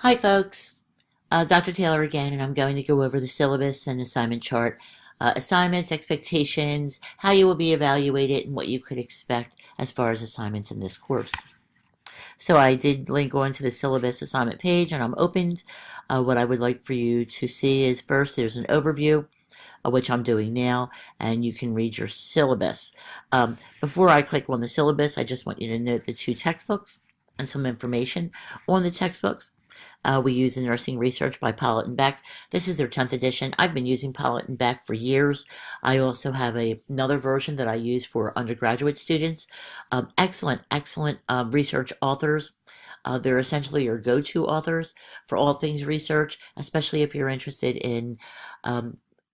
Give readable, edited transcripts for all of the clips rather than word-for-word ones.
Hi folks, Dr. Taylor again, and I'm going to go over the syllabus and assignment chart. Assignments, expectations, how you will be evaluated, and what you could expect as far as assignments in this course. So I did link on to the syllabus assignment page, and I'm opened. What I would like for you to see is first there's an overview, which I'm doing now, and you can read your syllabus. Before I click on the syllabus, I just want you to note the two textbooks and some information on the textbooks. We use the Nursing Research by Pollitt and Beck. This is their 10th edition. I've been using Pollitt and Beck for years. I also have another version that I use for undergraduate students. Excellent research authors. They're essentially your go-to authors for all things research, especially if you're interested in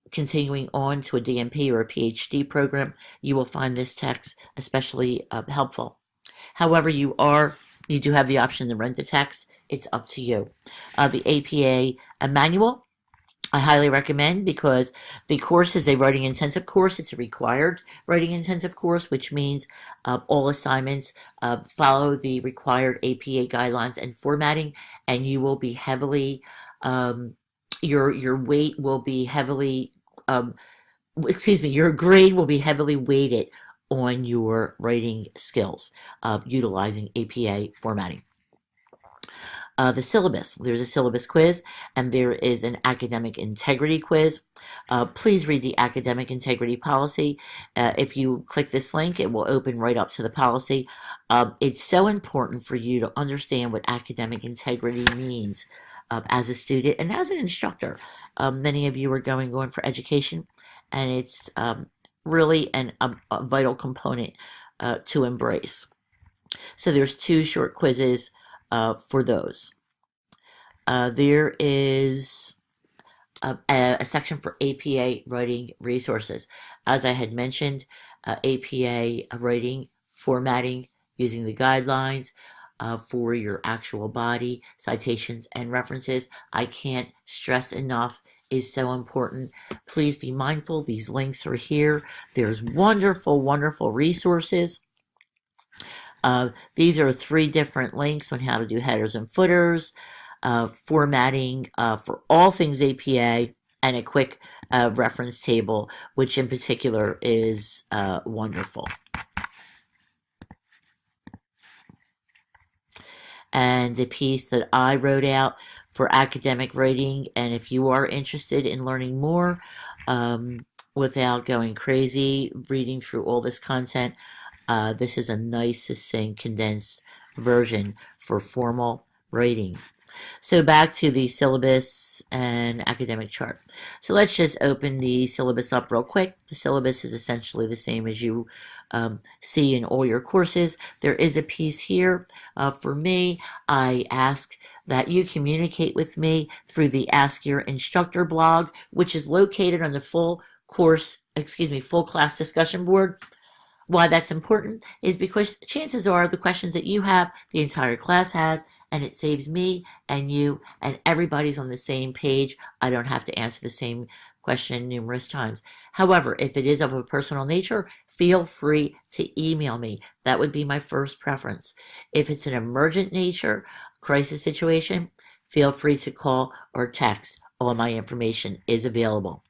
continuing on to a DNP or a PhD program. You will find this text especially helpful. However, you do have the option to rent the text. It's up to you. The APA manual, I highly recommend because the course is a writing intensive course. It's a required writing intensive course, which means all assignments follow the required APA guidelines and formatting, and you will be heavily, your weight will be heavily, your grade will be heavily weighted on your writing skills utilizing APA formatting. The syllabus. There's a syllabus quiz, and there is an academic integrity quiz. Please read the academic integrity policy. If you click this link, it will open right up to the policy. It's so important for you to understand what academic integrity means as a student and as an instructor. Many of you are going on for education, and it's really a vital component to embrace. So there's two short quizzes for those. There is a section for APA writing resources. As I had mentioned, APA writing formatting using the guidelines for your actual body, citations, and references. I can't stress enough is so important. Please be mindful. These links are here. There's wonderful resources. These are 3 different links on how to do headers and footers, formatting for all things APA, and a quick reference table, which in particular is wonderful. And a piece that I wrote out for academic writing, and if you are interested in learning more without going crazy reading through all this content, this is a nice, succinct, condensed version for formal writing. So back to the syllabus and academic chart. So let's just open the syllabus up real quick. The syllabus is essentially the same as you see in all your courses. There is a piece here. For me, I ask that you communicate with me through the Ask Your Instructor blog, which is located on the full class discussion board. Why that's important is because chances are the questions that you have, the entire class has, and it saves me and you and everybody's on the same page. I don't have to answer the same question numerous times. However, if it is of a personal nature, feel free to email me. That would be my first preference. If it's an emergent nature, crisis situation, feel free to call or text. All my information is available.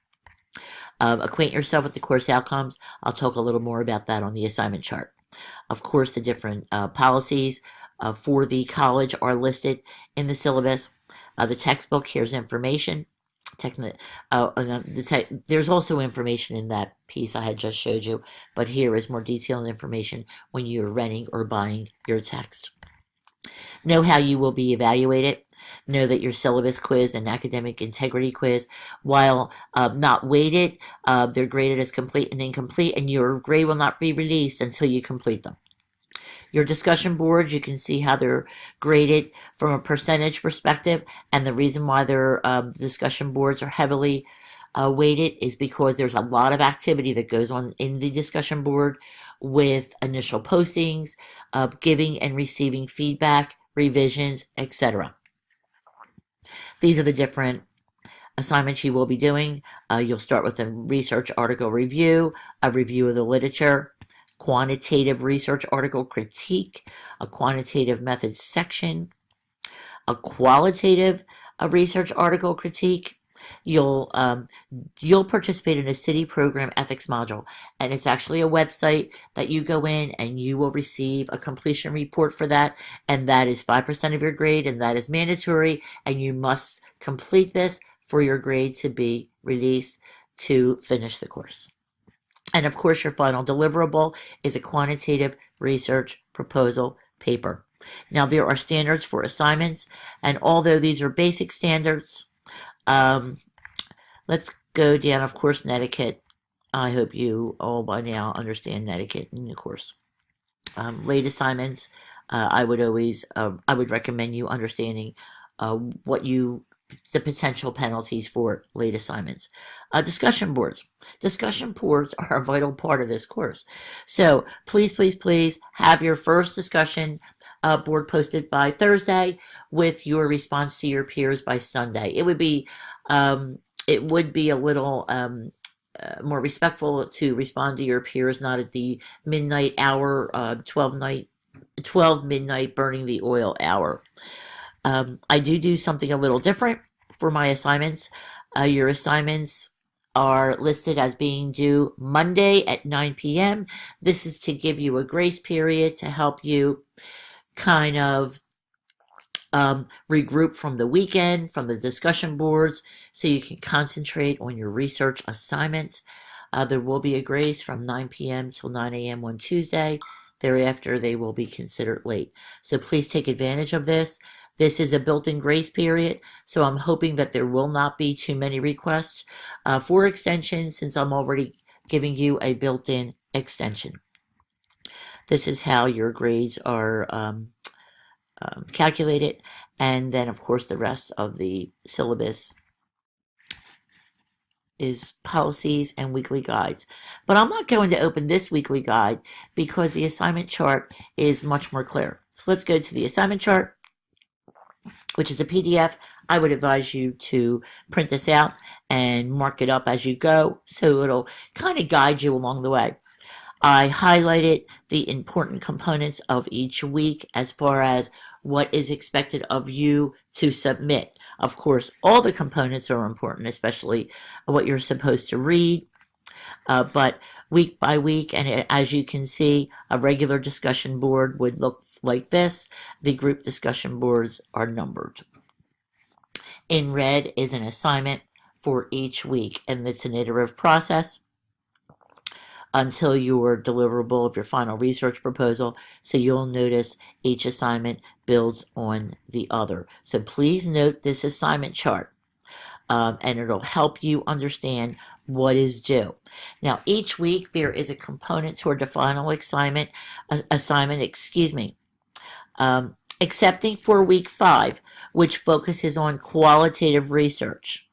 Acquaint yourself with the course outcomes. I'll talk a little more about that on the assignment chart. Of course, the different policies for the college are listed in the syllabus. The textbook, here's information. There's also information in that piece I had just showed you, but here is more detailed information when you're renting or buying your text. Know how you will be evaluated. Know that your syllabus quiz and academic integrity quiz, while not weighted, they're graded as complete and incomplete, and your grade will not be released until you complete them. Your discussion boards, you can see how they're graded from a percentage perspective, and the reason why their discussion boards are heavily weighted is because there's a lot of activity that goes on in the discussion board with initial postings, giving and receiving feedback, revisions, etc. These are the different assignments you will be doing. You'll start with a research article review, a review of the literature, quantitative research article critique, a quantitative methods section, a qualitative research article critique, you'll participate in a city program ethics module, and it's actually a website that you go in and you will receive a completion report for that, and that is 5% of your grade, and that is mandatory, and you must complete this for your grade to be released to finish the course. And of course, your final deliverable is a quantitative research proposal paper. Now, there are standards for assignments, and although these are basic standards, let's go down, of course, netiquette. I hope you all by now understand netiquette in the course. Late assignments, I would recommend you understanding the potential penalties for late assignments. Discussion boards. Discussion boards are a vital part of this course. So please, please, please have your first discussion board posted by Thursday with your response to your peers by Sunday. It would be a little more respectful to respond to your peers, not at the midnight hour, 12 midnight burning the oil hour. I do something a little different for my assignments. Your assignments are listed as being due Monday at 9 p.m. This is to give you a grace period to help you kind of regroup from the weekend, from the discussion boards, so you can concentrate on your research assignments. There will be a grace from 9 p.m. till 9 a.m. on Tuesday. Thereafter, they will be considered late. So please take advantage of this. This is a built-in grace period, so I'm hoping that there will not be too many requests for extensions, since I'm already giving you a built-in extension. This is how your grades are calculated, and then of course the rest of the syllabus is policies and weekly guides. But I'm not going to open this weekly guide because the assignment chart is much more clear. So let's go to the assignment chart, which is a PDF. I would advise you to print this out and mark it up as you go, so it'll kind of guide you along the way. I highlighted the important components of each week as far as what is expected of you to submit. Of course, all the components are important, especially what you're supposed to read, but week by week, and as you can see, a regular discussion board would look like this. The group discussion boards are numbered. In red is an assignment for each week, and it's an iterative process until your deliverable of your final research proposal. So you'll notice each assignment builds on the other. So please note this assignment chart, and it'll help you understand what is due. Now, each week there is a component toward the final assignment, excepting for week 5, which focuses on qualitative research.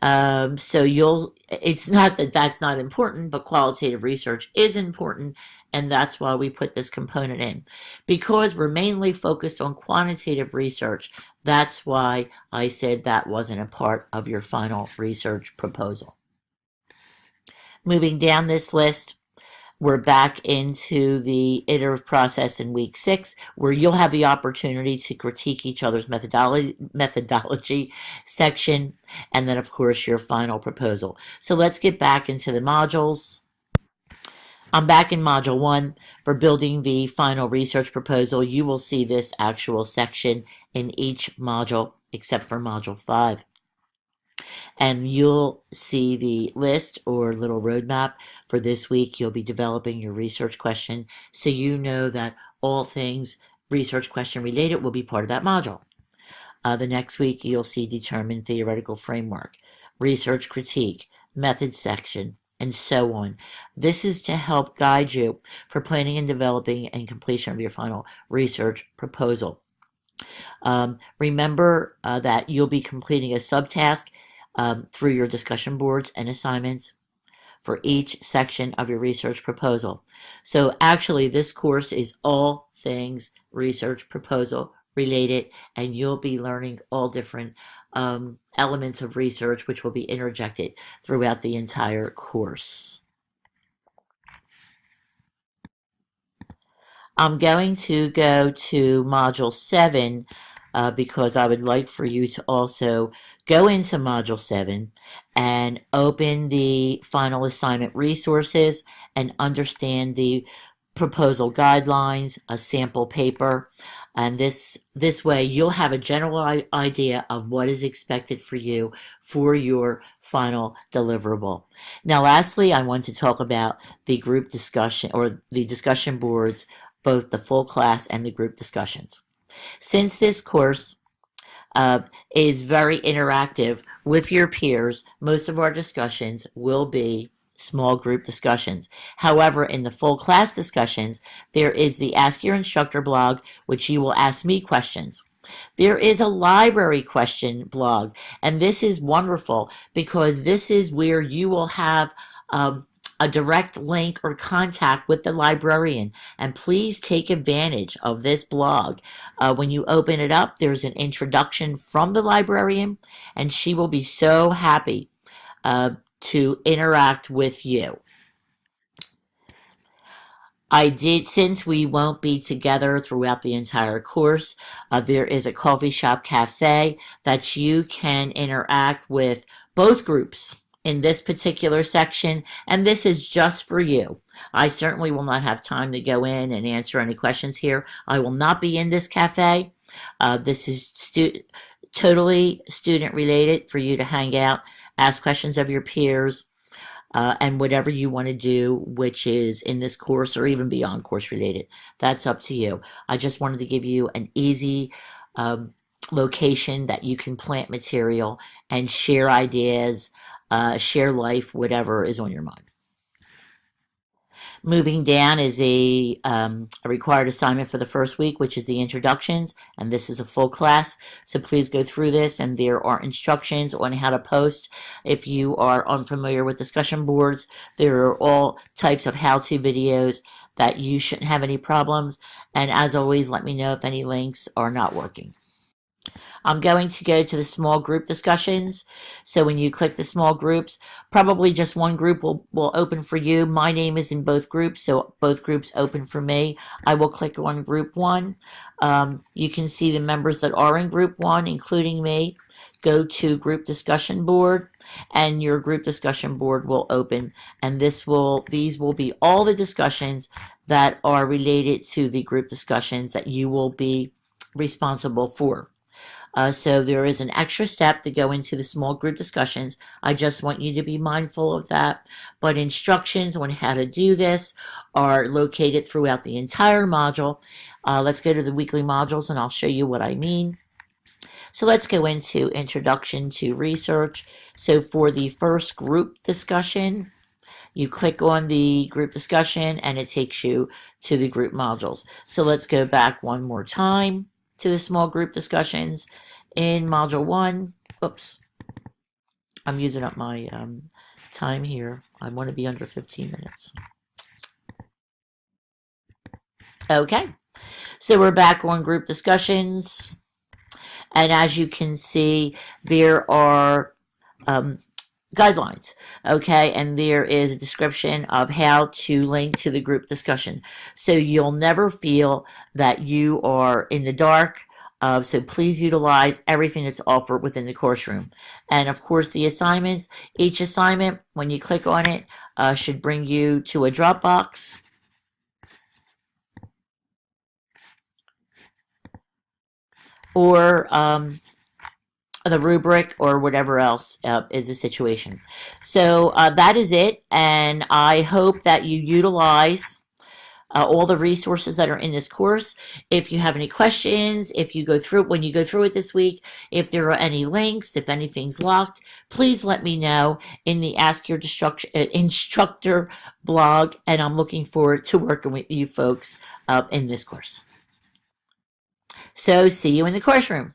So it's not that that's not important, but qualitative research is important, and that's why we put this component in. Because we're mainly focused on quantitative research, that's why I said that wasn't a part of your final research proposal. Moving down this list, we're back into the iterative process in week 6, where you'll have the opportunity to critique each other's methodology section, and then, of course, your final proposal. So let's get back into the modules. I'm back in Module 1 for building the final research proposal. You will see this actual section in each module, except for Module 5. And you'll see the list or little roadmap for this week. You'll be developing your research question, so you know that all things research question related will be part of that module. The next week, you'll see determine theoretical framework, research critique, method section, and so on. This is to help guide you for planning and developing and completion of your final research proposal. Remember that you'll be completing a subtask through your discussion boards and assignments for each section of your research proposal. So actually, this course is all things research proposal related, and you'll be learning all different elements of research, which will be interjected throughout the entire course. I'm going to go to Module 7 because I would like for you to also go into Module 7 and open the final assignment resources and understand the proposal guidelines, a sample paper, and this way you'll have a general idea of what is expected for you for your final deliverable. Now, lastly, I want to talk about the group discussion or the discussion boards, both the full class and the group discussions. Since this course uh, is very interactive with your peers, most of our discussions will be small group discussions. However, in the full class discussions, there is the Ask Your Instructor blog, which you will ask me questions. There is a library question blog, and this is wonderful because this is where you will have a direct link or contact with the librarian. And please take advantage of this blog. When you open it up, there's an introduction from the librarian, and she will be so happy to interact with you. I did, since we won't be together throughout the entire course, there is a coffee shop cafe that you can interact with both groups in this particular section, and this is just for you. I certainly will not have time to go in and answer any questions here. I will not be in this cafe. This is totally student related for you to hang out, ask questions of your peers, and whatever you want to do, which is in this course or even beyond course related. That's up to you. I just wanted to give you an easy location that you can plant material and share ideas, share life, whatever is on your mind. Moving down is a required assignment for the first week, which is the introductions, and this is a full class, so please go through this, and there are instructions on how to post. If you are unfamiliar with discussion boards, there are all types of how-to videos that you shouldn't have any problems, and as always, let me know if any links are not working. I'm going to go to the small group discussions. So when you click the small groups, probably just one group will open for you. My name is in both groups, so both groups open for me. I will click on group 1. You can see the members that are in group 1, including me. Go to group discussion board, and your group discussion board will open, and these will be all the discussions that are related to the group discussions that you will be responsible for. So there is an extra step to go into the small group discussions. I just want you to be mindful of that. But instructions on how to do this are located throughout the entire module. Let's go to the weekly modules and I'll show you what I mean. So let's go into Introduction to Research. So for the first group discussion, you click on the group discussion and it takes you to the group modules. So let's go back one more time to the small group discussions. In Module 1, oops, I'm using up my time here. I want to be under 15 minutes. Okay, so we're back on group discussions. And as you can see, there are guidelines, okay, and there is a description of how to link to the group discussion. So you'll never feel that you are in the dark. So please utilize everything that's offered within the course room. And of course, the assignments, each assignment, when you click on it, should bring you to a Dropbox. Or the rubric or whatever else is the situation. So that is it, and I hope that you utilize all the resources that are in this course. If you have any questions, if you go through when you go through it this week, if there are any links, if anything's locked, please let me know in the Ask Your Instructor blog, and I'm looking forward to working with you folks in this course. So see you in the course room.